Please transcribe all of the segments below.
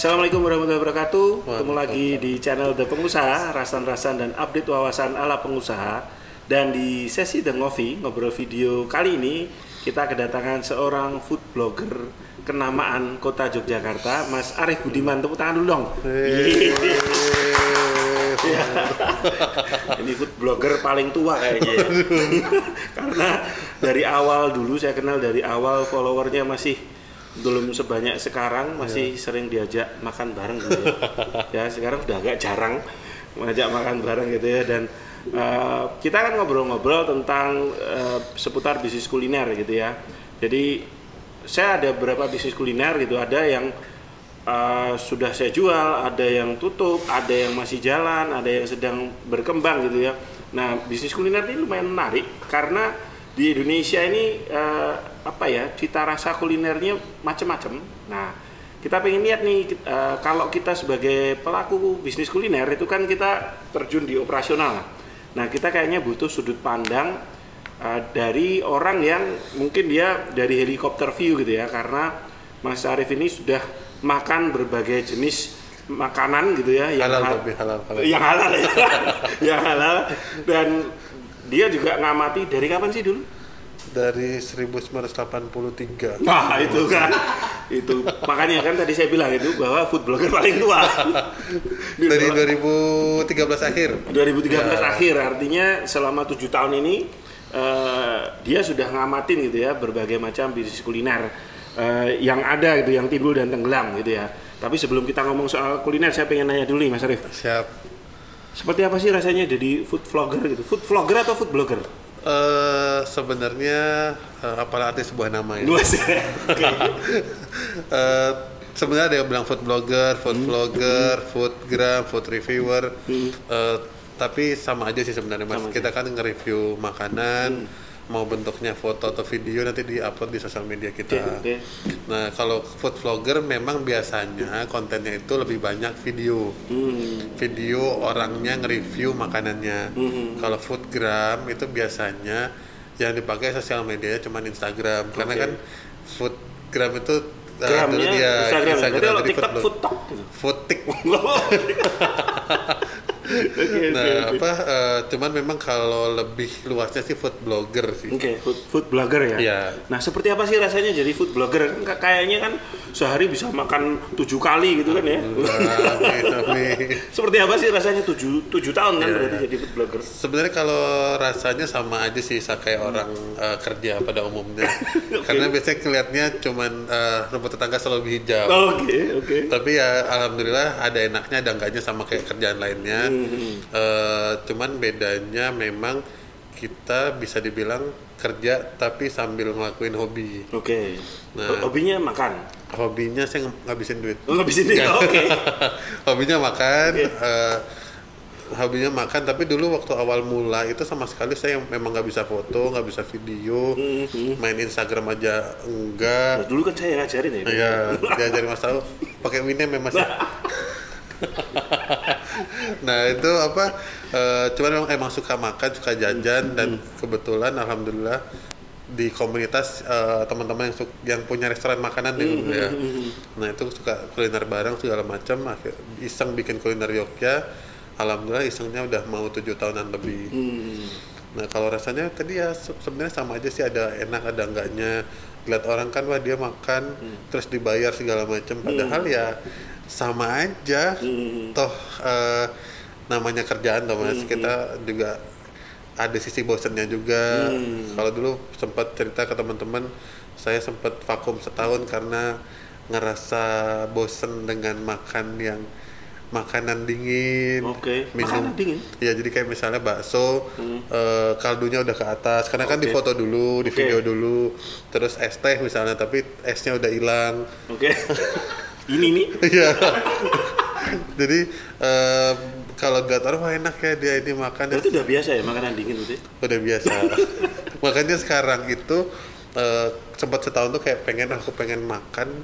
Assalamualaikum warahmatullahi wabarakatuh. Ketemu lagi di channel The Pengusaha, rasan-rasan dan update wawasan ala pengusaha. Dan di sesi The Ngopi, ngobrol video kali ini, kita kedatangan seorang food blogger kenamaan kota Yogyakarta, Mas Arif Budiman. Tepuk tangan dulu dong. Ya. Ini food blogger paling tua kayaknya ya. Karena dari awal dulu, saya kenal dari awal, followernya masih belum sebanyak sekarang, masih sering diajak makan bareng gitu ya. Ya sekarang udah agak jarang mengajak makan bareng gitu ya. Dan kita kan ngobrol-ngobrol tentang seputar bisnis kuliner gitu ya. Jadi saya ada beberapa bisnis kuliner gitu, ada yang sudah saya jual, ada yang tutup, ada yang masih jalan, ada yang sedang berkembang gitu ya. Nah, bisnis kuliner ini lumayan menarik karena di Indonesia ini cita rasa kulinernya macam-macam. Nah, kita pengen lihat nih kalau kita sebagai pelaku bisnis kuliner itu kan kita terjun di operasional. Nah, kita kayaknya butuh sudut pandang dari orang yang mungkin dia dari helikopter view gitu ya, karena Mas Arif ini sudah makan berbagai jenis makanan gitu ya, yang halal ya, yang halal, dan dia juga ngamati dari kapan sih dulu? Dari 1983. Nah itu kan, itu makanya kan tadi saya bilang itu bahwa food blogger paling tua. Dari 2013 akhir. 2013 akhir, artinya selama 7 tahun ini dia sudah ngamatin gitu ya berbagai macam bisnis kuliner yang ada gitu, yang timbul dan tenggelam gitu ya. Tapi sebelum kita ngomong soal kuliner, saya pengen nanya dulu nih Mas Arif. Siap. Seperti apa sih rasanya jadi food vlogger gitu? Food vlogger atau food blogger? Sebenarnya apalah arti sebuah nama ini? Okay. Sebenarnya ada yang bilang food blogger, food vlogger, foodgram, food reviewer. Tapi sama aja sih sebenarnya Mas. Kita kan nge-review makanan, mau bentuknya foto atau video nanti di-upload di sosial media kita. Okay. Nah, kalau food vlogger memang biasanya kontennya itu lebih banyak video. Video orangnya nge-review makanannya. Kalau foodgram itu biasanya yang dipakai sosial media cuma Instagram. Karena kan foodgram itu Gramnya Instagram. Jadi kalau TikTok food talk gitu. Foodtik. Cuman memang kalau lebih luasnya sih food blogger sih. Oke, food blogger ya. Iya. Nah, seperti apa sih rasanya jadi food blogger? Kayaknya kan sehari bisa makan 7 kali gitu kan ya. Seperti apa sih rasanya 7 tahun kan berarti jadi food blogger? Sebenarnya kalau rasanya sama aja sih kayak orang kerja pada umumnya. Karena biasanya kelihatannya cuman rumput tetangga selalu hijau. Oke. Tapi ya alhamdulillah ada enaknya ada enggaknya sama kayak kerjaan lainnya. Cuman bedanya memang kita bisa dibilang kerja tapi sambil ngelakuin hobi. Oke. Nah, hobinya makan. Hobinya saya ngabisin duit. Ngabisin duit. Oke. Hobinya makan. Hobinya makan, tapi dulu waktu awal mula itu sama sekali saya memang nggak bisa foto, nggak bisa video, main Instagram aja enggak. Nah, dulu kan saya ngajarin ya. Iya, diajarin Mas tahu pakai Winem ya Mas. Nah itu cuman emang suka makan, suka jajan, dan kebetulan alhamdulillah di komunitas teman-teman yang punya restoran makanan dulu ya. Nah itu suka kuliner bareng segala macam, iseng bikin kuliner Yogya. Alhamdulillah isengnya udah mau 7 tahunan lebih. Nah kalau rasanya tadi ya sebenarnya sama aja sih, ada enak ada enggaknya. Lihat orang kan wah dia makan terus dibayar segala macam, padahal ya sama aja. Toh namanya kerjaan toh Mas, kita juga ada sisi bosennya juga. Kalau dulu sempat cerita ke teman-teman, saya sempat vakum setahun karena ngerasa bosen dengan makan yang makanan dingin. Makanan dingin? Ya jadi kayak misalnya bakso, kaldunya udah ke atas, karena kan difoto dulu, di video dulu, terus es teh misalnya, tapi esnya udah hilang. Ini nih. Iya. Jadi kalau lihat orang wah enak ya dia ini makan. Itu udah biasa ya makanan dingin itu? Udah biasa. Makanya sekarang itu sempat setahun tuh kayak aku pengen makan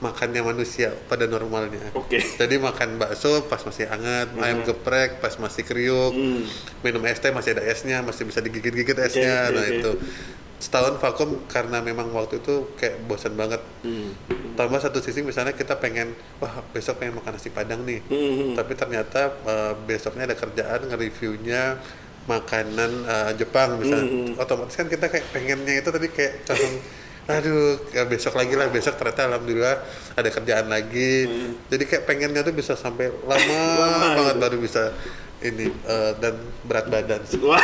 makannya manusia pada normalnya. Jadi makan bakso pas masih hangat, ayam geprek pas masih kriuk, minum es teh masih ada esnya, masih bisa digigit-gigit esnya. Itu setahun vakum karena memang waktu itu kayak bosan banget. Tambah satu sisi misalnya kita pengen, wah besok pengen makan nasi padang nih, tapi ternyata besoknya ada kerjaan nge-reviewnya makanan Jepang misalnya, otomatis kan kita kayak pengennya itu tadi kayak langsung aduh ya besok lagi lah, besok ternyata alhamdulillah ada kerjaan lagi, jadi kayak pengennya tuh bisa sampai lama banget baru bisa ini dan berat badan. Wah,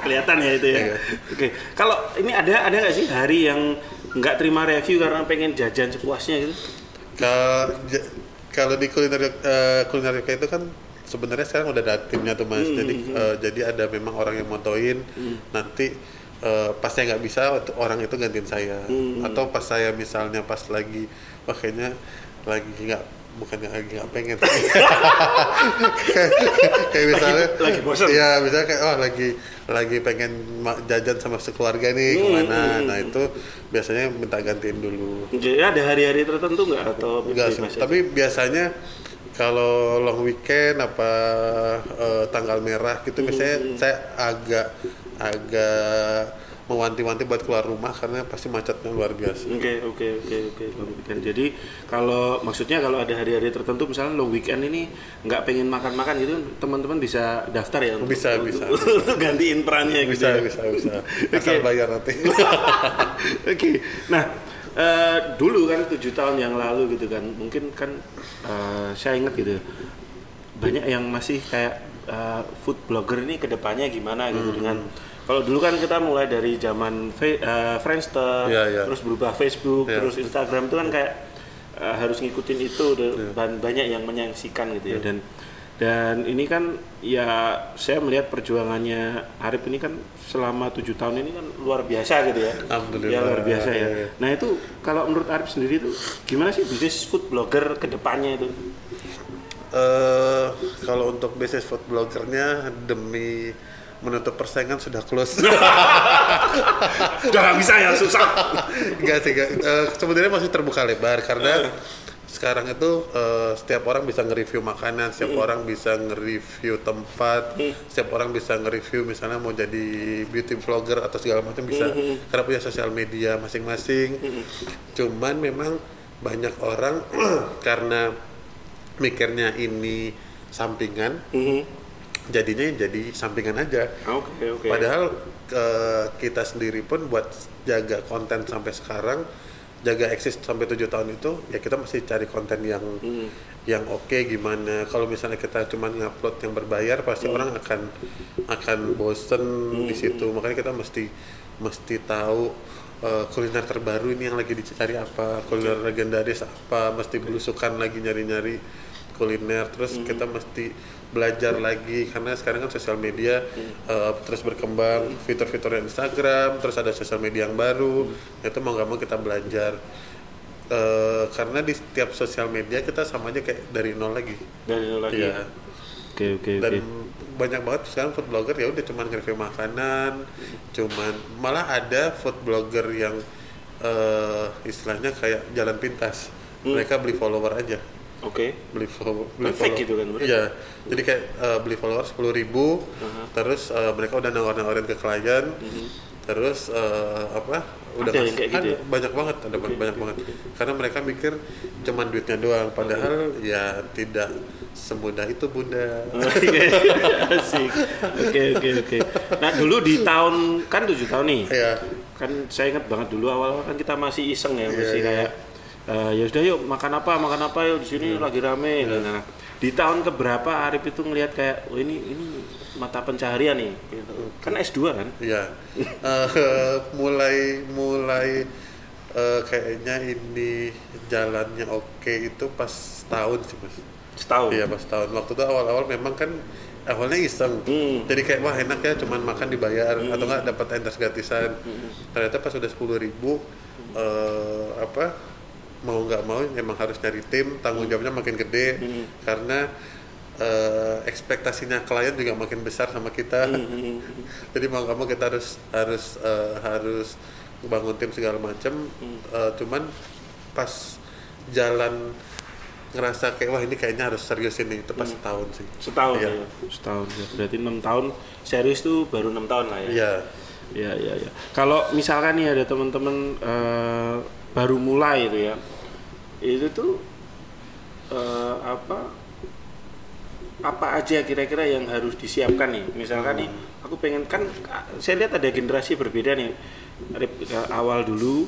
kelihatan ya itu ya. Iya. Oke, kalau ini ada nggak sih hari yang nggak terima review karena pengen jajan sepuasnya gitu? Kalau di kuliner itu kan sebenarnya sekarang udah ada timnya tuh Mas. Jadi ada memang orang yang motoin, nanti pas saya nggak bisa orang itu gantiin saya, atau pas saya misalnya pas lagi wah kayaknya lagi lagi nggak pengen kayak misalnya lagi bosan ya misalnya kayak lagi pengen jajan sama sekeluarga nih kemana, nah itu biasanya minta gantiin dulu. Jadi ada hari-hari tertentu nggak atau enggak sih, tapi biasanya kalau long weekend tanggal merah gitu biasanya saya agak mewanti-wanti buat keluar rumah karena pasti macetnya luar biasa. Oke. Jadi kalau maksudnya kalau ada hari-hari tertentu misalnya long weekend ini nggak pengen makan-makan gitu, teman-teman bisa daftar ya? Bisa. Untuk gantiin perannya gitu. Bisa. Asal bayar nanti. Oke. Nah, dulu kan 7 tahun yang lalu gitu kan, mungkin kan saya ingat gitu, banyak yang masih kayak food blogger ini kedepannya gimana gitu dengan kalau dulu kan kita mulai dari zaman Friendster, terus berubah Facebook, terus Instagram itu kan kayak harus ngikutin itu dan banyak yang menyaksikan gitu ya. Dan ini kan ya saya melihat perjuangannya Arif ini kan selama 7 tahun ini kan luar biasa gitu ya. Alhamdulillah. Ya luar biasa ya. Nah itu kalau menurut Arif sendiri itu gimana sih bisnis food blogger kedepannya itu? Kalau untuk bisnis food bloggernya demi menutup persaingan sudah close. Udah nggak bisa ya, susah. Enggak sih, sebenarnya masih terbuka lebar karena sekarang itu setiap orang bisa nge-review makanan, setiap orang bisa nge-review tempat, setiap orang bisa nge-review misalnya mau jadi beauty vlogger atau segala macam bisa, karena punya sosial media masing-masing. Cuman memang banyak orang karena mikirnya ini sampingan, jadinya jadi sampingan aja. Oke. Padahal kita sendiri pun buat jaga konten sampai sekarang, jaga eksis sampai 7 tahun itu, ya kita masih cari konten yang oke gimana. Kalau misalnya kita cuma ngupload yang berbayar, pasti orang akan bosen di situ. Makanya kita mesti tahu kuliner terbaru ini yang lagi dicari apa, kuliner legendaris apa, mesti belusukan lagi nyari-nyari kuliner, terus kita mesti belajar lagi karena sekarang kan sosial media terus berkembang, fitur-fitur Instagram, terus ada sosial media yang baru, itu mau nggak mau kita belajar karena di setiap sosial media kita sama aja kayak dari nol lagi. Ya. Oke. Dan banyak banget sekarang food blogger ya udah cuman nge-review makanan, malah ada food blogger yang istilahnya kayak jalan pintas, mereka beli follower aja. Oke. Beli fake gitu kan? Iya. Jadi kayak beli follower 10.000, terus mereka udah nawarin ke klien, terus udah ada yang kayak gitu ya? Banyak banget, banyak banget. Karena mereka mikir cuman duitnya doang, padahal ya tidak semudah itu Bunda. Asik. Oke. Nah dulu di tahun kan 7 tahun nih. Iya. Kan saya ingat banget dulu awal kan kita masih iseng ya, masih kayak ya sudah yuk makan apa yuk di sini lagi rame. Nah, di tahun keberapa Arif itu ngelihat kayak ini mata pencaharian nih gitu. Kan S2 kan? Iya. mulai kayaknya ini jalannya oke itu pas tahun sih Mas. Setahun? Iya pas tahun. Waktu itu awal-awal memang kan awalnya iseng. Jadi kayak wah enak ya cuman makan dibayar atau enggak dapat endorse gratisan. Ternyata pas udah 10.000 mau nggak mau emang harus nyari tim, tanggung jawabnya makin gede karena ekspektasinya klien juga makin besar sama kita. Jadi mau nggak mau kita harus bangun tim segala macam. Cuman pas jalan ngerasa kayak wah ini kayaknya harus serius ini itu pas setahun sih. Setahun ya. Berarti 6 tahun serius tuh baru 6 tahun lah ya. Iya. Kalau misalkan nih ada teman-teman baru mulai itu ya, itu tuh apa aja kira-kira yang harus disiapkan nih? Misalkan nih, aku pengen kan, saya lihat ada generasi berbeda nih. Awal dulu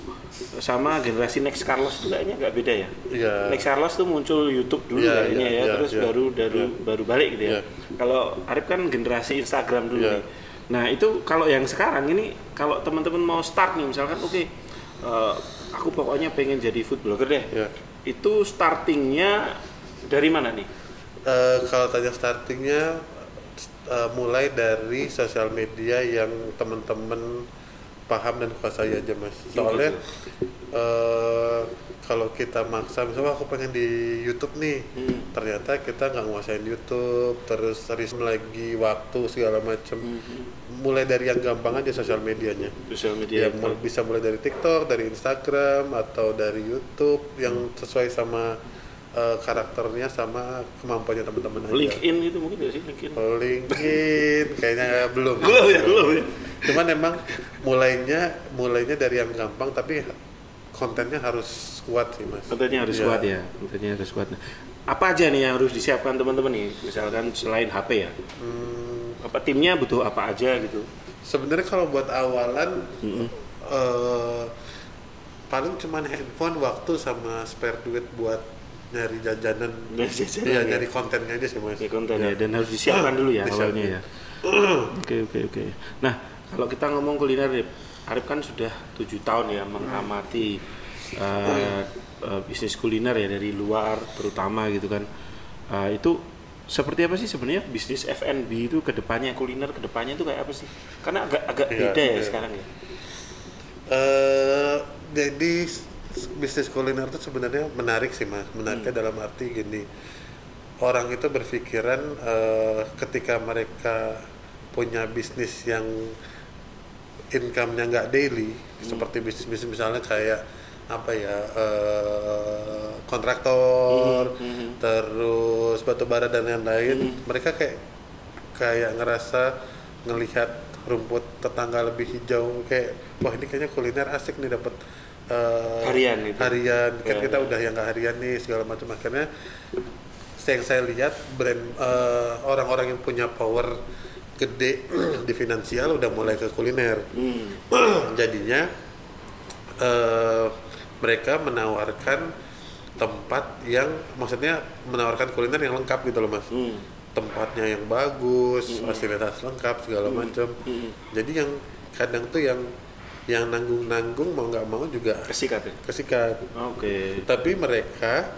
sama generasi Next Carlos tuh kayaknya nggak beda ya. Iya. Next Carlos tuh muncul YouTube dulu kayaknya ya, terus baru balik gitu ya. Kalau Arif kan generasi Instagram dulu nih. Nah itu kalau yang sekarang ini, kalau teman-teman mau start nih, misalkan oke, aku pokoknya pengen jadi food blogger deh. Itu startingnya dari mana nih? Kalau tanya startingnya, mulai dari sosial media yang teman-teman paham dan kuasai aja mas. Soalnya kalau kita maksa, misalnya aku pengen di YouTube nih, ternyata kita nggak nguasain YouTube, terus lagi waktu segala macem. Mulai dari yang gampang aja sosial medianya. Sosial media. Ya, bisa mulai dari TikTok, dari Instagram, atau dari YouTube yang sesuai sama karakternya sama kemampuannya teman-teman aja. LinkedIn itu mungkin nggak sih LinkedIn kayaknya belum. Belum ya. Cuman memang mulainya dari yang gampang, tapi kontennya harus kuat sih mas. Kontennya harus kuat ya. Kontennya harus kuat. Apa aja nih yang harus disiapkan teman-teman nih? Misalkan selain HP ya. Apa timnya butuh apa aja gitu? Sebenarnya kalau buat awalan paling cuman handphone, waktu sama spare duit buat nyari jajanan, nyari kontennya aja sih mas. Kontennya dan harus disiapkan dulu ya awalnya ya. Oke. Nah kalau kita ngomong kuliner, Arif kan sudah 7 tahun ya mengamati bisnis kuliner ya dari luar terutama gitu kan. Itu seperti apa sih sebenarnya bisnis F&B itu kedepannya, kuliner kedepannya itu kayak apa sih? Karena agak beda ya sekarang ya. Jadi bisnis kuliner itu sebenarnya menarik sih mas. Menariknya dalam arti gini, orang itu berpikiran ketika mereka punya bisnis yang income-nya nggak daily, seperti bisnis misalnya kayak apa ya, kontraktor, terus batubara dan lain-lain, mereka kayak ngerasa ngelihat rumput tetangga lebih hijau, kayak wah ini kayaknya kuliner asik nih, dapat harian kan kita udah yang nggak harian nih segala macam. Akhirnya yang saya lihat brand orang-orang yang punya power gede di finansial udah mulai ke kuliner. Jadinya mereka menawarkan tempat yang, maksudnya menawarkan kuliner yang lengkap gitu loh mas. Tempatnya yang bagus, fasilitas lengkap segala macam. Jadi yang kadang tuh yang nanggung-nanggung mau nggak mau juga kesikat. Oke. Tapi mereka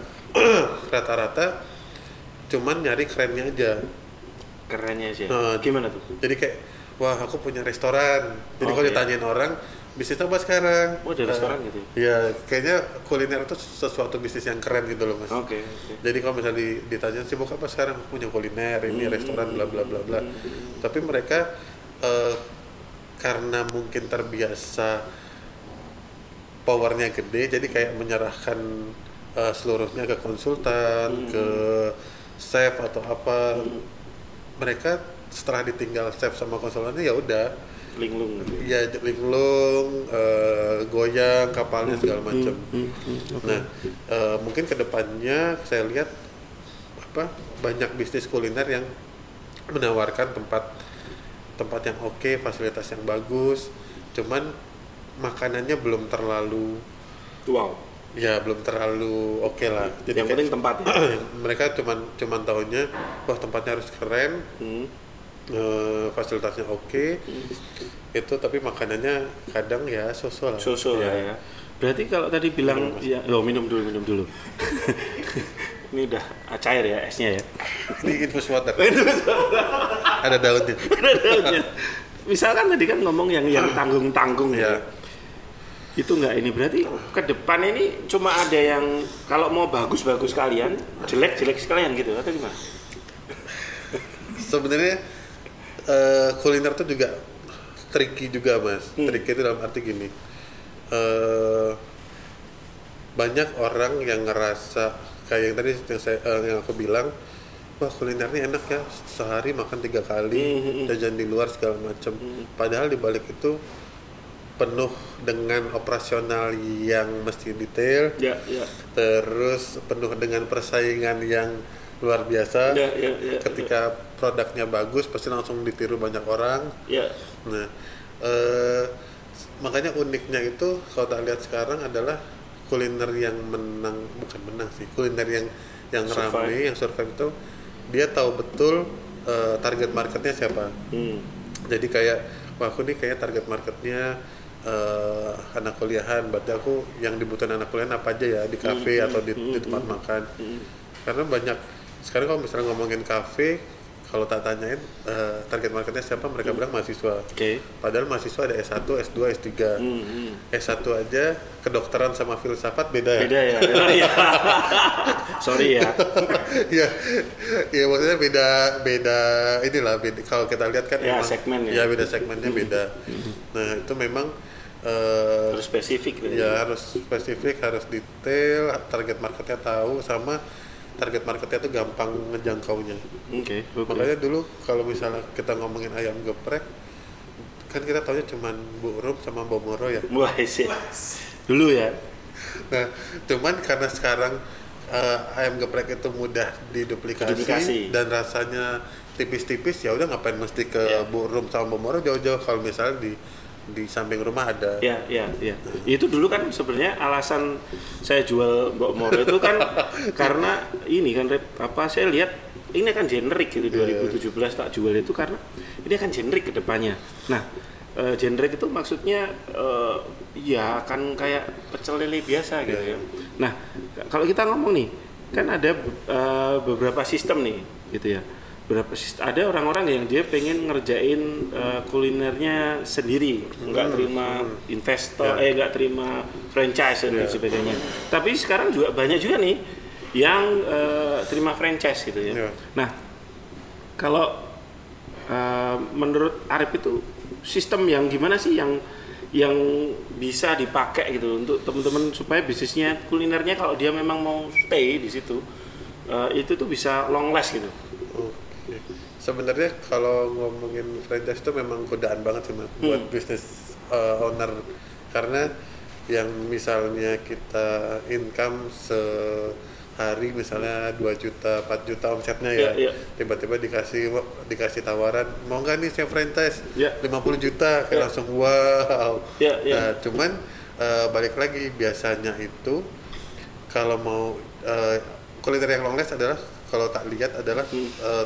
rata-rata cuman nyari kerennya aja. Kerennya sih. Gimana tuh? Jadi kayak, wah aku punya restoran. Jadi kalau ditanyain orang, bisnis apa sekarang? Oh, ada restoran gitu. Ya, kayaknya kuliner itu sesuatu bisnis yang keren gitu loh mas. Oke. Jadi kalau misalnya ditanya sibuk apa sekarang, aku punya kuliner, ini restoran, bla bla bla bla. Tapi mereka karena mungkin terbiasa powernya gede, jadi kayak menyerahkan seluruhnya ke konsultan, ke chef atau apa. Mereka setelah ditinggal chef sama konsultannya ya udah linglung, goyang kapalnya segala macam. Nah, mungkin kedepannya saya lihat banyak bisnis kuliner yang menawarkan tempat yang oke, fasilitas yang bagus, cuman makanannya belum terlalu ya belum terlalu oke lah. Jadi yang penting tempatnya. Mereka cuman tahunya wah tempatnya harus keren, fasilitasnya oke, itu, tapi makanannya kadang ya so-so lah ya. Berarti kalau tadi bilang minum dulu. Ini udah cair ya esnya ya. Ini infus water. Ada daunnya. Misalkan tadi kan ngomong yang tanggung-tanggung ya. Itu enggak, ini berarti ke depan ini cuma ada yang kalau mau bagus-bagus kalian, jelek-jelek sekalian gitu atau gimana? Sebenarnya kuliner tuh juga tricky juga mas. Tricky itu dalam arti gini, banyak orang yang ngerasa kayak yang tadi yang aku bilang, wah kulinernya enak ya, sehari makan 3 kali, jajan di luar segala macam. Padahal di balik itu penuh dengan operasional yang mesti detail, Ya, ya. terus penuh dengan persaingan yang luar biasa. Ya, ya, ya, Ketika produknya bagus pasti langsung ditiru banyak orang. Ya. Nah, makanya uniknya itu kalau tak lihat sekarang adalah kuliner yang menang, bukan menang sih, kuliner yang ramai, yang survive itu dia tahu betul target marketnya siapa. Jadi kayak, wah aku nih kayak target marketnya anak kuliahan, berarti aku yang dibutuhin anak kuliahan apa aja ya di kafe atau di tempat makan. Karena banyak sekarang kalau misalnya ngomongin kafe, kalau tak tanyain target marketnya siapa, mereka bilang mahasiswa. Padahal mahasiswa ada S1, S2, S3. S1 aja kedokteran sama filsafat beda ya. Beda ya. Sorry ya. Ya maksudnya beda inilah, kalau kita lihat kan ya, emang, segmen ya beda segmennya beda. Nah, itu memang harus spesifik ya, harus spesifik, harus detail, target marketnya tahu, sama target marketnya tuh gampang ngejangkaunya. Makanya dulu kalau misalnya kita ngomongin ayam geprek, kan kita taunya cuman Bu Rum sama Mbak Moro ya. Wah, sih. Dulu ya. Nah, cuman karena sekarang ayam geprek itu mudah diduplikasi dan rasanya tipis-tipis, ya udah ngapain mesti ke Bu Rum sama Mbak Moro jauh-jauh kalau misalnya di samping rumah ada. Ya. Itu dulu kan sebenarnya alasan saya jual Mbok Moro itu kan karena ini kan saya lihat ini akan generik gitu. 2017 tak jual itu karena ini akan generik ke depannya. Nah, generik itu maksudnya ya akan kayak pecel lele biasa gitu ya. Nah, kalau kita ngomong nih kan ada beberapa sistem nih gitu ya. Ada orang-orang yang dia pengen ngerjain kulinernya sendiri, nggak terima investor, nggak terima franchise dan sebagainya. Tapi sekarang juga banyak juga nih yang terima franchise gitu ya. Nah, kalau menurut Arif itu sistem yang gimana sih yang bisa dipakai gitu untuk teman-teman supaya bisnisnya kulinernya kalau dia memang mau stay di situ itu tuh bisa long last gitu. Sebenarnya kalau ngomongin franchise itu memang godaan banget sih buat bisnis owner, karena yang misalnya kita income sehari misalnya 2 juta, 4 juta omsetnya ya, tiba-tiba dikasih tawaran mau nggak nih saya franchise 50 juta kayak langsung wow. Nah, cuman balik lagi biasanya itu kalau mau kuliner yang long last adalah kalau tak lihat adalah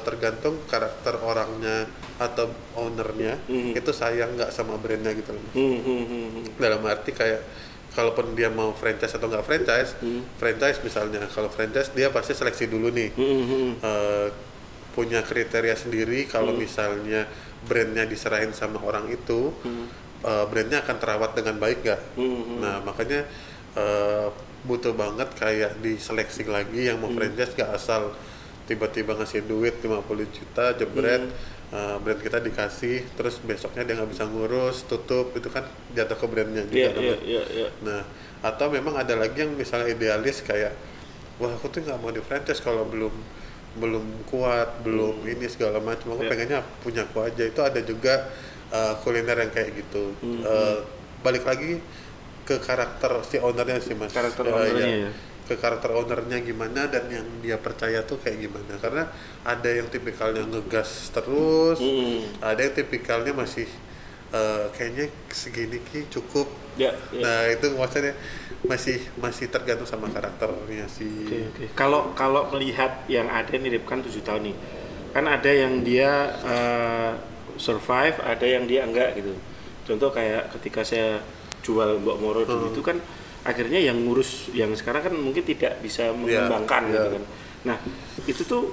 tergantung karakter orangnya atau ownernya itu sayang nggak sama brandnya gitu loh. Dalam arti kayak kalaupun dia mau franchise atau nggak franchise misalnya, kalau franchise dia pasti seleksi dulu nih, punya kriteria sendiri kalau misalnya brandnya diserahin sama orang itu, brandnya akan terawat dengan baik nggak? Nah makanya butuh banget kayak diseleksi lagi yang mau franchise, gak asal tiba-tiba ngasih duit 50 juta jebret, brand kita dikasih terus besoknya dia nggak bisa ngurus, tutup, itu kan jatuh ke brandnya juga. Nah, atau memang ada lagi yang misalnya idealis kayak wah aku tuh nggak mau di franchise kalau belum kuat, belum ini segala macam, aku pengennya punya aku aja. Itu ada juga kuliner yang kayak gitu. Balik lagi ke karakter si ownernya sih mas, ownernya ke karakter ownernya gimana dan yang dia percaya tuh kayak gimana. Karena ada yang tipikalnya ngegas terus, ada yang tipikalnya masih kayaknya segini ki cukup. Nah itu maksudnya masih tergantung sama karakternya sih. Kalau melihat yang ada nih kan 7 tahun nih, kan ada yang dia survive, ada yang dia enggak gitu. Contoh kayak ketika saya jual Mbok Moro dulu itu kan akhirnya yang ngurus yang sekarang kan mungkin tidak bisa mengembangkan gitu kan. Nah itu tuh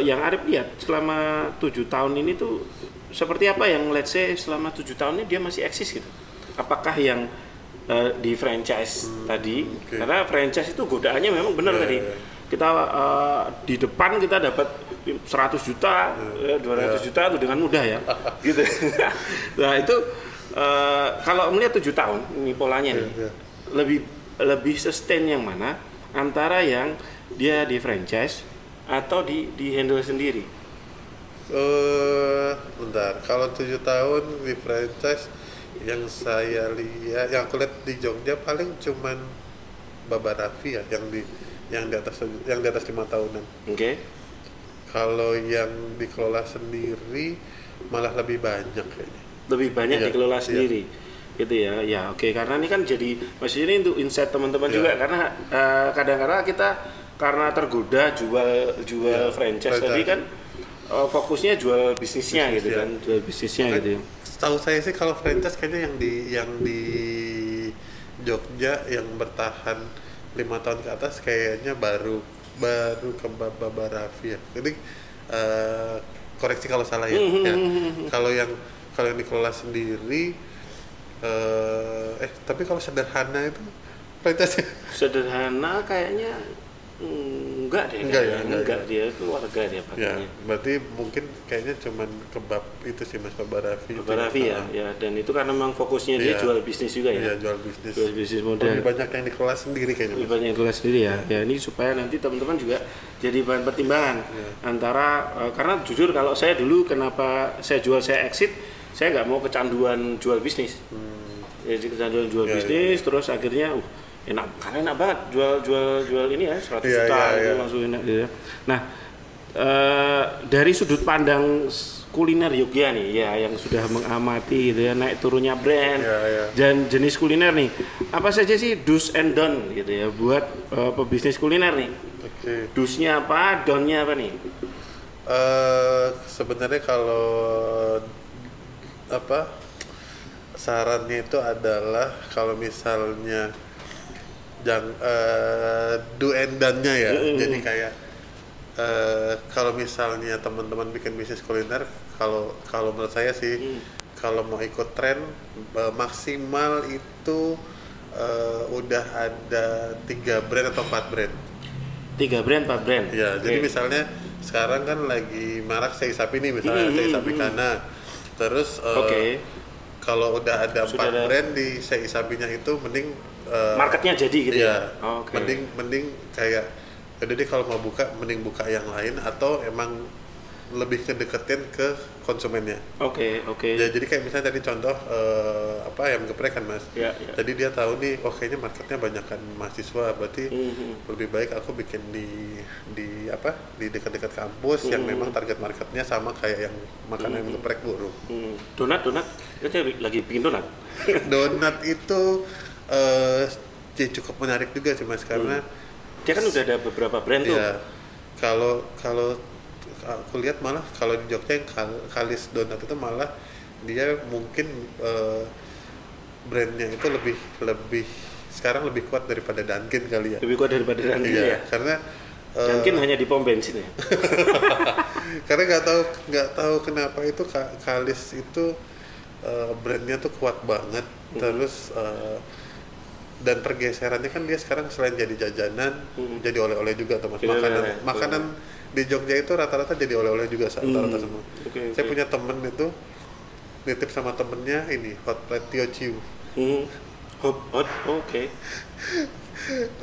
yang Arif lihat selama 7 tahun ini tuh seperti apa yang let's say selama 7 tahun ini dia masih eksis gitu. Apakah yang di franchise tadi, karena franchise itu godaannya memang benar tadi. Kita di depan kita dapat 100 juta, 200 juta itu dengan mudah ya gitu. Nah itu kalau melihat 7 tahun ini polanya nih, lebih sustain yang mana antara yang dia di franchise atau di handle sendiri? Bentar, kalau 7 tahun di franchise Yang saya lihat, yang aku lihat di Jogja paling cuman Baba Raffi ya, yang di atas 5 tahunan. Oke. Kalau yang dikelola sendiri malah lebih banyak kayaknya. Lebih banyak Iya, dikelola iya. sendiri. Gitu ya. Ya, oke. Karena ini kan jadi maksudnya ini untuk insight teman-teman Iya. juga karena kadang-kadang kita karena tergoda jual Iya, franchise franchise. tadi kan fokusnya jual bisnisnya gitu Bisnis, kan, jual bisnisnya gitu ya. Setahu saya sih kalau franchise kayaknya yang di Jogja yang bertahan 5 tahun ke atas kayaknya baru ke Baba Raffi ya. Jadi koreksi kalau salah ya. Ya. Kalau yang dikelola sendiri tapi kalau sederhana itu franchise Sederhana kayaknya enggak deh, Enggak ya, kayaknya. enggak Dia keluarga dia ya, pakainya. berarti mungkin kayaknya cuman kebab itu sih Mas Baba Raffi. Baba Raffi ya, ya, dan itu karena memang fokusnya dia Iya. jual bisnis juga ya. Iya, jual bisnis. Jual bisnis model. Lebih banyak yang dikelola sendiri kayaknya. Lebih Mas. banyak kelas sendiri ya. Ya ini supaya nanti teman-teman juga jadi bahan pertimbangan antara karena jujur kalau saya dulu kenapa saya exit, saya nggak mau kecanduan jual bisnis. Jadi kecanduan jual Ya, bisnis terus akhirnya enak banget jual ini ya 100 Iya, juta iya, gitu iya. langsung enak gitu ya. Nah, dari sudut pandang kuliner Yogya nih ya yang sudah mengamati gitu ya naik turunnya brand Iya, iya. dan jenis kuliner nih apa saja sih do's and don't gitu ya buat pebisnis kuliner nih. Oke. Do's-nya apa, down-nya apa nih? Sebenarnya kalau sarannya itu adalah kalau misalnya do and done-nya ya. Jadi kayak kalau misalnya teman-teman bikin bisnis kuliner, kalau menurut saya sih kalau mau ikut tren maksimal itu udah ada 3 brand atau 4 brand. 3 brand, 4 brand. Ya, Oke. jadi misalnya sekarang kan lagi marak sei sapi nih misalnya sei sapi kana. Terus Oke. kalau udah ada Sudah 4 ada. brand di sei sapinya itu mending Marketnya jadi gitu iya, ya. Oh, oke. mending kayak jadi kalau mau buka mending buka yang lain atau emang lebih kedeketin ke konsumennya. Oke. Ya, jadi kayak misalnya tadi contoh ayam geprek kan Mas. Ya, ya. Jadi dia tahu nih, oh kayaknya marketnya banyakkan mahasiswa, berarti lebih baik aku bikin di dekat-dekat kampus yang memang target marketnya sama kayak yang makan ayam geprek burung. Donat. Kita lagi bikin donat. Donat itu cukup menarik juga sih Mas karena Dia kan udah ada beberapa brand tuh. ya kalau aku lihat malah kalau di Jogja yang Kalis Donat itu malah dia mungkin brandnya itu lebih sekarang lebih kuat daripada Dunkin kali ya. Lebih kuat daripada Dunkin Iya, ya. karena Dunkin hanya di pom bensin ya. karena nggak tahu kenapa itu Kalis itu brandnya tuh kuat banget. Terus dan pergeserannya kan dia sekarang selain jadi jajanan jadi oleh-oleh juga teman. Jadi oleh-oleh. Makanan di Jogja itu rata-rata jadi oleh-oleh juga rata-rata semua. Oke, Saya oke. punya temen itu nitip sama temennya ini hot plate Tio Ciu. Hot. Oke.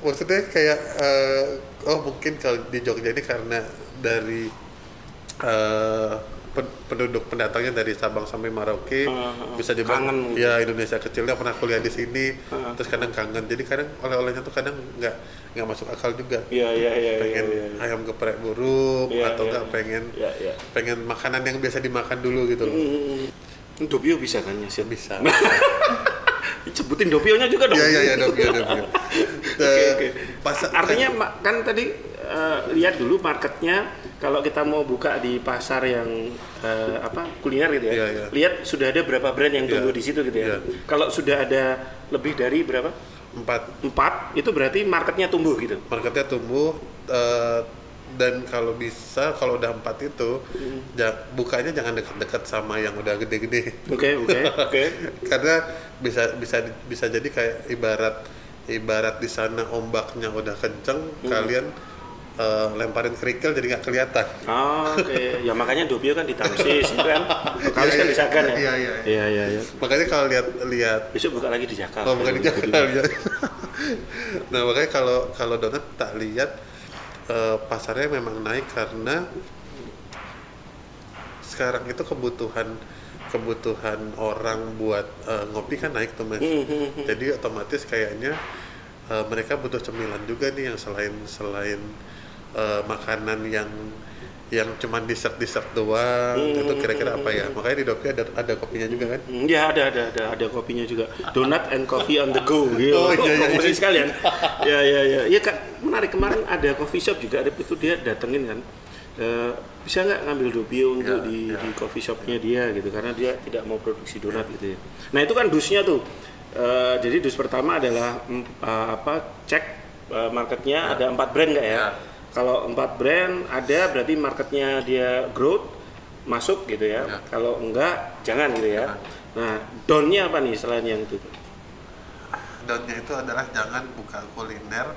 Maksudnya kayak mungkin kalau di Jogja ini karena dari penduduk pendatangnya dari Sabang sampai Merauke bisa dibilang Kangen. ya Indonesia kecilnya pernah kuliah di sini terus kadang kangen jadi kadang oleh-olehnya tuh kadang nggak masuk akal juga Iya. pengen ayam geprek burung Iya, atau iya. nggak pengen Iya. pengen makanan yang biasa dimakan dulu gitu loh. Dopio bisa kan nyeset? Bisa. Sebutin dopionya juga dong. Iya, dopio. Oke. Artinya kan tadi lihat dulu marketnya kalau kita mau buka di pasar yang kuliner gitu ya. Iya. Lihat sudah ada berapa brand yang tumbuh Iya. di situ gitu ya. Iya. Kalau sudah ada lebih dari berapa? 4 itu berarti marketnya tumbuh gitu. Marketnya tumbuh dan kalau udah 4 itu bukanya jangan dekat-dekat sama yang udah gede-gede. Oke. Karena bisa jadi kayak ibarat di sana ombaknya udah kenceng kalian lemparin kerikil jadi nggak kelihatan. Oke. Ya makanya dopio kan di Tamsis kan. Kalis kan di Sagan ya. Iya. Makanya kalau lihat Besok buka lagi di Jakarta. bukan di Jakarta ya. Nah makanya kalau donat tak lihat pasarnya memang naik karena sekarang itu kebutuhan kebutuhan orang buat ngopi kan naik tuh Mas. Jadi otomatis kayaknya mereka butuh cemilan juga nih yang selain makanan yang cuman dessert doang. Itu kira-kira apa ya? Makanya di Dopi ada kopinya juga kan? Ya ada kopinya juga. Donut and coffee on the go gitu. Oh iya. Promosi sekalian. Ya. Iya kan menarik, kemarin ada coffee shop juga itu dia datengin kan. Bisa nggak ngambil Dobio untuk di coffee shopnya dia gitu, karena dia tidak mau produksi donat gitu ya. Nah itu kan dusnya tuh. Jadi dus pertama adalah cek marketnya ada 4 brand nggak ya? Kalau 4 brand ada berarti marketnya dia growth masuk gitu ya. Kalau enggak jangan gitu ya. Nah down-nya apa nih selain yang itu? Down-nya itu adalah jangan buka kuliner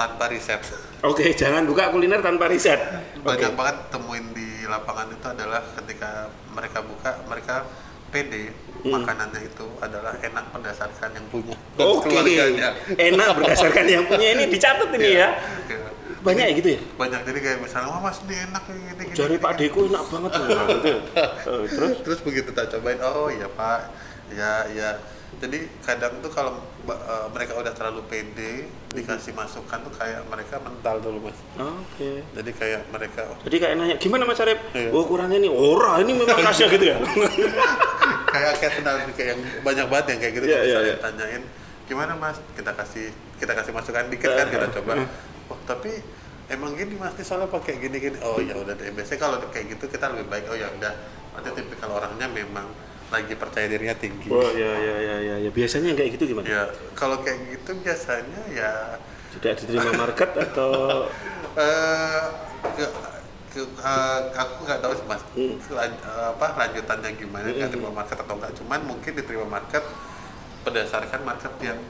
tanpa riset. Oke, jangan buka kuliner tanpa riset. Banyak banget temuin di lapangan itu adalah ketika mereka buka, mereka pede makanannya itu adalah enak berdasarkan yang punya. Oke, enak berdasarkan yang punya, ini dicatat ini ya. Banyak ya gitu ya? Banyak, jadi kayak misalnya, wah Mas ini enak kayak gini. Jari Pak Deko enak banget gitu. Terus begitu tak cobain, oh iya Pak, ya. Jadi kadang tuh kalau mereka udah terlalu pede dikasih masukan tuh kayak mereka mental dulu Mas. Oke. Jadi kayak mereka. Jadi kayak nanya gimana Mas Arif? Oh kurang ini, ini memang khasnya gitu ya. kayak yang banyak banget yang kayak gitu. Kalau misalnya tanyain gimana Mas, kita kasih masukan dikit kan, kita coba. Oh tapi emang gini Mas, soalnya pakai gini. Oh ya udah deh. Biasanya kalau kayak gitu kita lebih baik. Oh ya udah. Nanti tipikal orangnya memang lagi percaya dirinya tinggi. Oh ya. Biasanya kayak gitu gimana? Ya, kalau kayak gitu biasanya ya sudah diterima market atau aku nggak tahu sih Mas. Lanjutannya gimana, nggak terima market atau enggak. Cuman mungkin diterima market berdasarkan market yang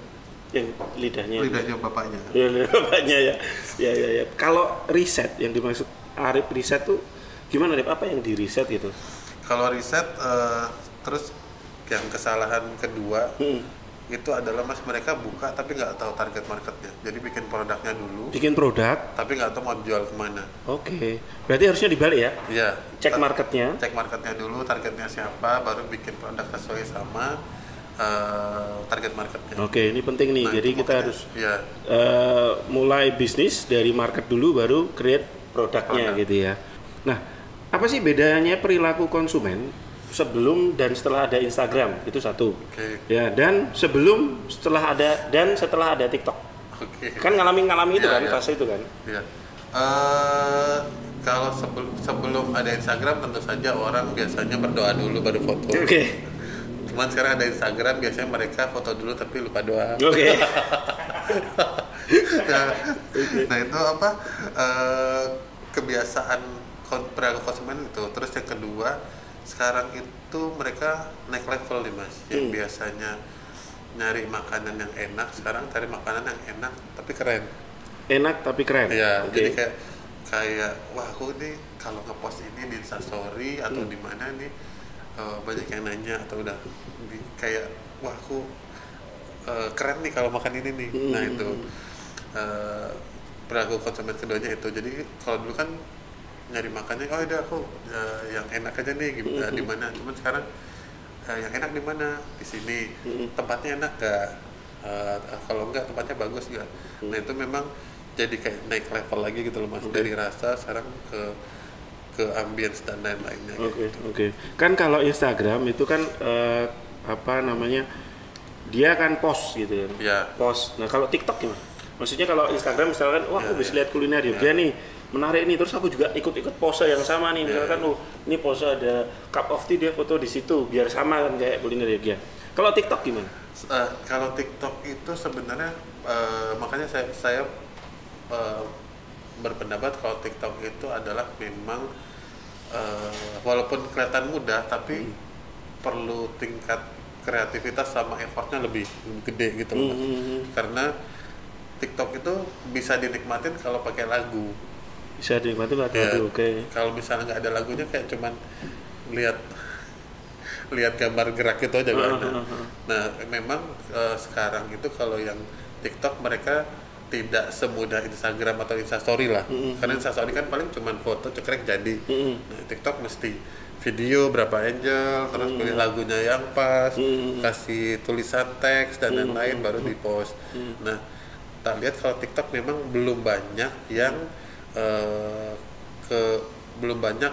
lidahnya bapaknya. Ya, bapaknya ya. Ya. Kalau riset yang dimaksud Arif riset tuh gimana Arif? Apa yang di riset gitu? Kalau riset terus yang kesalahan kedua itu adalah Mas, mereka buka tapi nggak tahu target marketnya. Jadi bikin produknya dulu. Bikin produk tapi nggak tahu mau jual kemana. Oke. Berarti harusnya dibalik ya? Iya. Cek marketnya dulu, targetnya siapa, baru bikin produk sesuai sama target marketnya. Oke, ini penting nih. Jadi kita harus mulai bisnis dari market dulu, baru create produknya gitu ya. Nah, apa sih bedanya perilaku konsumen sebelum dan setelah ada Instagram? Itu satu. Ya, dan setelah ada TikTok. Kan ngalami itu kan, fase itu kan. Iya. Kalau sebelum ada Instagram tentu saja orang biasanya berdoa dulu baru foto. Oke. Cuman sekarang ada Instagram, biasanya mereka foto dulu tapi lupa doa. Oke. Nah itu kebiasaan perilaku konsumen itu. Terus yang kedua, sekarang itu mereka naik level nih Mas. Yang biasanya nyari makanan yang enak, sekarang cari makanan yang enak tapi keren. Enak tapi keren. Iya. Jadi kayak wah aku nih kalau ngepost ini di Instastory atau di mana nih banyak yang nanya atau udah kayak wah aku keren nih kalau makan ini nih. Nah itu perilaku konsumen keduanya itu. Jadi kalau dulu kan nyari makannya, oh udah aku yang enak aja nih di mana. Cuman sekarang yang enak di mana? Di sini. Tempatnya enak nggak? Kalau enggak tempatnya bagus nggak? Nah itu memang jadi kayak naik level lagi gitu loh Mas. Dari rasa sekarang ke ambience dan lain-lainnya. Oke. Kan kalau Instagram itu kan dia kan post gitu ya. Yeah. Post. Nah kalau TikTok gimana? Maksudnya kalau Instagram misalkan, wah aku bisa lihat kuliner dia nih menarik nih, terus aku juga ikut pose yang sama nih, misalkan ini pose ada cup of tea, dia foto di situ biar sama kan kayak kuliner dia. Kalau TikTok gimana? Kalau TikTok itu sebenarnya makanya saya berpendapat kalau TikTok itu adalah memang walaupun kelihatan mudah tapi perlu tingkat kreativitas sama effortnya lebih gede gitu loh Mas. Karena TikTok itu bisa dinikmatin kalau pakai lagu. Bisa dinikmati pakai lagu, oke. Kalau misalnya nggak ada lagunya kayak cuman lihat gambar gerak gitu aja kan. Nah, memang sekarang itu kalau yang TikTok mereka tidak semudah Instagram atau Instastory lah. Karena Instastory kan paling cuman foto cekrek jadi. Nah, TikTok mesti video berapa angel, terus pilih lagunya yang pas, kasih tulisan teks dan lain-lain baru di post. Nah, tak lihat kalau TikTok memang belum banyak yang belum banyak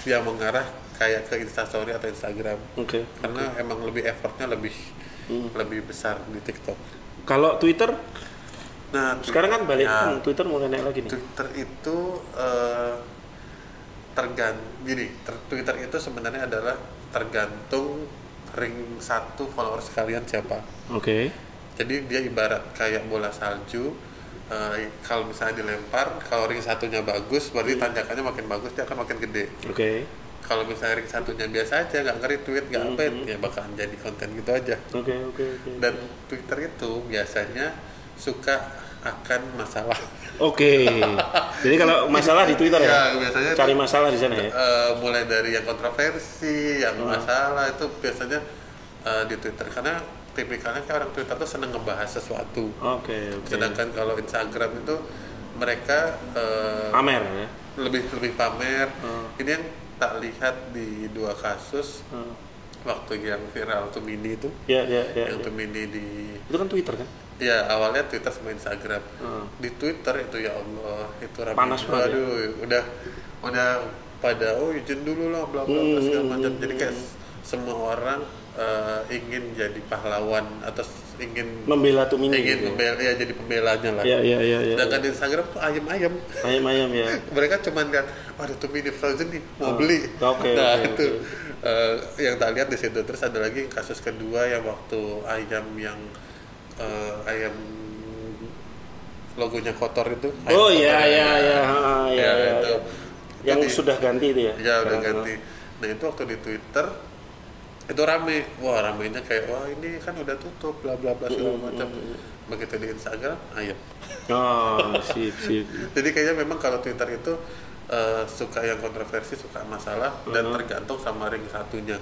yang mengarah kayak ke Instastory atau Instagram. Karena emang lebih effortnya lebih besar di TikTok. Kalau Twitter? Nah, sekarang kan balik kan Twitter mulai naik lagi nih. Twitter itu Twitter itu sebenarnya adalah tergantung ring 1 followers kalian siapa. Jadi dia ibarat kayak bola salju. Kalau misalnya dilempar, kalau ring satunya bagus, berarti tanjakannya makin bagus, dia akan makin gede. Kalau misalnya ring satunya biasa aja, nggak nge-retweet, nggak update, ya bakalan jadi konten gitu aja. Dan Twitter itu biasanya suka akan masalah. Jadi kalau masalah di Twitter ya biasanya cari masalah di sana ya. Mulai dari yang kontroversi, yang masalah itu biasanya di Twitter, karena tipikalnya kayak orang Twitter tuh seneng ngebahas sesuatu. Sedangkan kalau Instagram itu mereka pamer ya. Lebih pamer. Ini yang tak lihat di 2 kasus. Waktu yang viral Tumini itu. Yang Tumini itu kan Twitter kan? Ya, awalnya Twitter sama Instagram. Di Twitter itu ya Allah, itu ramai. Panas banget. Udah pada izin dulu lah bla bla bla segala macam. Jadi kayak semua orang ingin jadi pahlawan atau ingin membela Tumini. Jadi pembelanya lah. Sedangkan di Instagram tuh ayam ya. Mereka cuma lihat, ada Tumini frozen nih, mau beli. Itu yang tak lihat di situ. Terus ada lagi kasus kedua yang waktu ayam yang ayam logonya kotor itu. Itu. Yang sudah ganti itu ya? Ya udah ganti. Nah itu waktu di Twitter itu rame, ramenya kayak ini kan udah tutup bla bla bla segala macam. Begitu di Instagram ayam. Sip. Jadi kayaknya memang kalau Twitter itu suka yang kontroversi, suka masalah, dan tergantung sama ring satunya.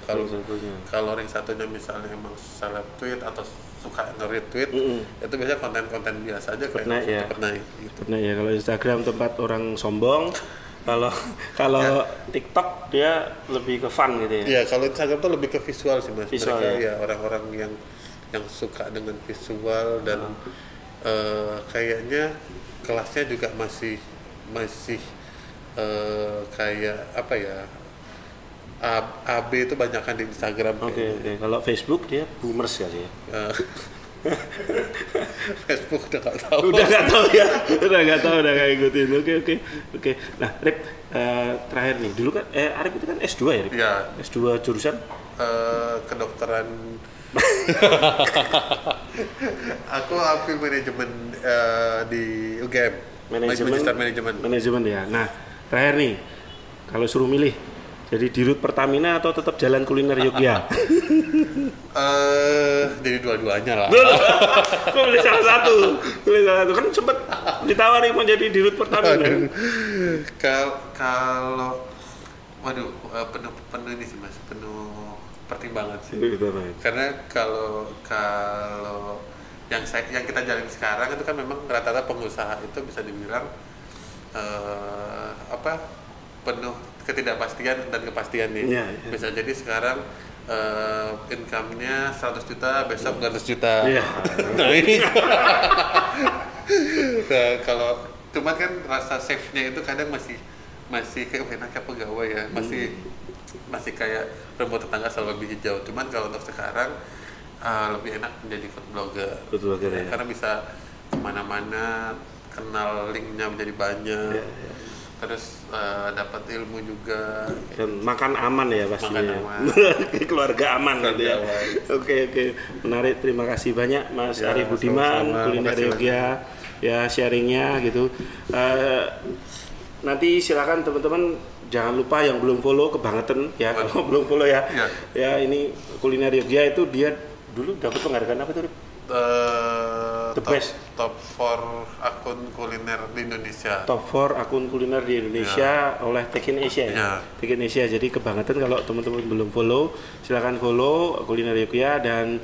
Kalau ring satunya misalnya emang seleb tweet atau suka nge-retweet, itu biasanya konten-konten biasa aja kayak cepet naik gitu. Kalau Instagram tempat orang sombong, kalau TikTok dia lebih ke fun gitu ya. Iya, kalau Instagram tuh lebih ke visual sih Mas. Visual, mereka ya orang-orang yang suka dengan visual dan kayaknya kelasnya juga masih kayak apa ya, AB itu banyakan di Instagram. Kalau Facebook dia boomers kali ya. Facebook udah nggak tahu. Udah nggak tahu, udah nggak ikutin. Oke. Nah, Rip, terakhir nih, dulu kan Arif itu kan S2 ya, Rip? Iya. S2 jurusan? Kedokteran. Aku ambil manajemen di UGM. Manajemen ya. Nah, terakhir nih, kalau suruh milih, jadi di Rut Pertamina atau tetap Jalan Kuliner Yogya? Jadi dua-duanya lah. Kok pilih salah satu? Kan sempat ditawari mau jadi di Rut Pertamina. Kalau penuh ini sih Mas, penuh pertimbangan sih. Karena kalau yang kita jalani sekarang itu kan memang rata-rata pengusaha itu bisa dibilang penuh ketidakpastian dan kepastian nih. Bisa jadi sekarang income-nya 100 juta, besok 200 juta. Nah ini kalau cuman kan rasa safe-nya itu kadang masih kayak enaknya pegawai ya, masih kayak rumput tetangga selalu lebih hijau. Cuman kalau untuk sekarang lebih enak menjadi food blogger ya. Karena bisa kemana-mana, kenal linknya menjadi banyak. Terus dapat ilmu juga dan makan aman ya pasti. Keluarga aman gitu ya. Oke. Menarik, terima kasih banyak Mas Arif Budiman, Kuliner Yogya ya sharingnya gitu. Nanti silakan teman-teman jangan lupa yang belum follow kebangetan ya. Kalau belum follow ya. Ya ini Kuliner Yogya itu dia dulu dapat penghargaan apa tuh? Top 4 akun kuliner di Indonesia. Top 4 akun kuliner di Indonesia oleh Tekin Asia ya. Tekin Asia. Jadi kebangetan kalau teman-teman belum follow, silakan follow Kuliner Yogya. Dan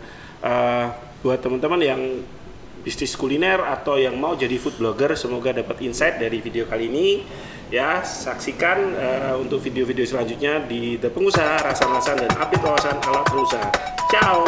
buat teman-teman yang bisnis kuliner atau yang mau jadi food blogger, semoga dapat insight dari video kali ini. Ya, saksikan untuk video-video selanjutnya di The Pengusaha, Rasa Masan dan update wawasan ala pengusaha. Ciao.